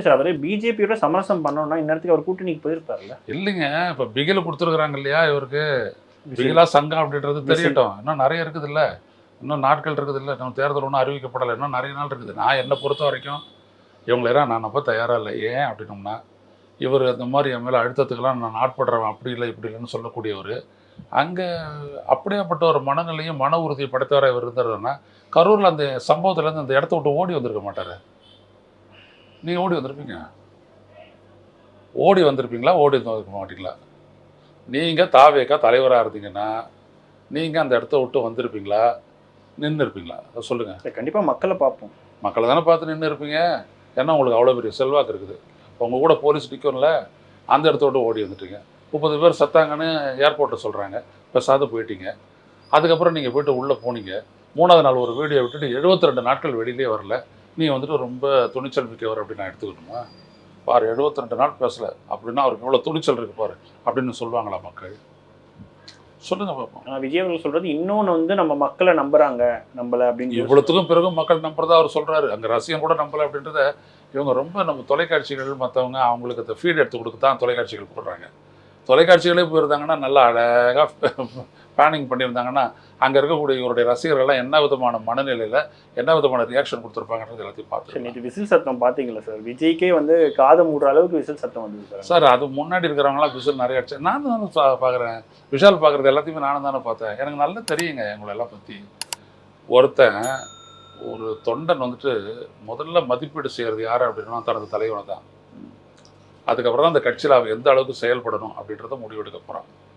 Sir அவர் பிஜேபியோட சமரசம் பண்ணணும்னா இந்நேரத்துக்கு அவர் கூட்டணிக்கு போயிருப்பார்ல. இல்லைங்க, இப்போ பிகில கொடுத்துருக்குறாங்க இல்லையா இவருக்கு, பிகிலா சங்கம் அப்படின்றது தெரியட்டும். இன்னும் நிறைய இருக்குது இல்லை, இன்னும் நாட்கள் இருக்குது இல்லை, நம்ம தேர்தல் ஒன்றும் அறிவிக்கப்படலை, இன்னும் நிறைய நாள் இருக்குது. நான் என்னை பொறுத்த வரைக்கும் இவங்களெல்லாம் நான் நம்ப தயாராக இல்லை. ஏன் அப்படின்னோம்னா, இவர் அந்த மாதிரி என் மேலே அழுத்தத்துக்கெல்லாம் நான் ஆட்படுறவன் அப்படி இல்லை இப்படி இல்லைன்னு சொல்லக்கூடியவர். அங்கே அப்படியேப்பட்ட ஒரு மனநிலையும் மன உறுதியை படைத்தவரை இவர் இருந்தாருன்னா கரூரில் அந்த சம்பவத்துலேருந்து அந்த இடத்த விட்டு ஓடி வந்திருக்க மாட்டார். நீங்கள் ஓடி வந்திருப்பீங்க, ஓடி வந்திருப்பீங்களா, ஓடி வந்திருக்க மாட்டீங்களா? நீங்கள் தாவேக்கா தலைவராக இருந்தீங்கன்னா நீங்கள் அந்த இடத்த விட்டு வந்திருப்பீங்களா, நின்று இருப்பீங்களா? அதை சொல்லுங்கள். கண்டிப்பாக மக்களை பார்ப்போம். மக்களை தானே பார்த்து நின்று இருப்பீங்க. ஏன்னா உங்களுக்கு அவ்வளோ பெரிய செல்வாக்கு இருக்குது. உங்கள் கூட போலீஸ் நிற்கும்ல, அந்த இடத்த விட்டு ஓடி வந்துட்டீங்க. 30 பேர் சத்தாங்கன்னு ஏர்போர்ட்டில் சொல்கிறாங்க, பேசாத போயிட்டீங்க. அதுக்கப்புறம் நீங்கள் போய்ட்டு உள்ளே போனீங்க. 3ஆவது நாள் ஒரு வீடியோ விட்டுட்டு 72 நாட்கள் வெளியிலே வரல. நீங்கள் வந்துட்டு ரொம்ப துணிச்சல் மிக்கவர் அப்படின்னு நான் எடுத்துக்கணுமா? பாரு, 72 நாள் பேசலை அப்படின்னா அவருக்கு இவ்வளோ துணிச்சல் இருக்கு பாரு அப்படின்னு சொல்லுவாங்களா மக்கள்? சொல்லுங்கள் பார்ப்போம். விஜய் அவர்கள் சொல்கிறது இன்னொன்று வந்து நம்ம மக்களை நம்புகிறாங்க நம்மளை அப்படின்னு. இவ்வளோத்துக்கும் பிறகும் மக்கள் நம்புறதா அவர் சொல்கிறாரு. அங்கே ரசிகம் கூட நம்பலை அப்படின்றத இவங்க ரொம்ப நம்ம தொலைக்காட்சிகள் மற்றவங்க அவங்களுக்கு அந்த ஃபீட் எடுத்து கொடுக்க தான் தொலைக்காட்சிகள் போடுறாங்க. தொலைக்காட்சிகளே போயிருந்தாங்கன்னா நல்லா அழகாக பிளானிங் பண்ணியிருந்தாங்கன்னா அங்கே இருக்கக்கூடிய இவருடைய ரசிகர்கள்லாம் என்ன விதமான மனநிலையில் என்ன விதமான ரியாக்ஷன் கொடுத்துருப்பாங்கன்றது எல்லாத்தையும் பார்த்து. நேற்று விசில் சத்தம் பார்த்தீங்களா சார்? விஜய்க்கே வந்து காதை மூடுற அளவுக்கு விசில் சத்தம் வந்தது சார். சார் அது முன்னாடி இருக்கிறவங்களாம் விசில் நிறைய அடிச்சு நான் தானே பார்க்குறேன். விஷால் பார்க்குறது எல்லாத்தையுமே நானும் தானே பார்த்தேன். எனக்கு நல்லா தெரியுங்க எங்களெல்லாம் பற்றி. ஒருத்தன் ஒரு தொண்டன் வந்துட்டு முதல்ல மதிப்பீடு செய்கிறது யார் அப்படின்னா தனது தலைவனை தான். அதுக்கப்புறம் தான் அந்த கட்சியில் அவன் எந்த அளவுக்கு செயல்படணும் அப்படின்றத முடிவெடுக்க போகிறான்.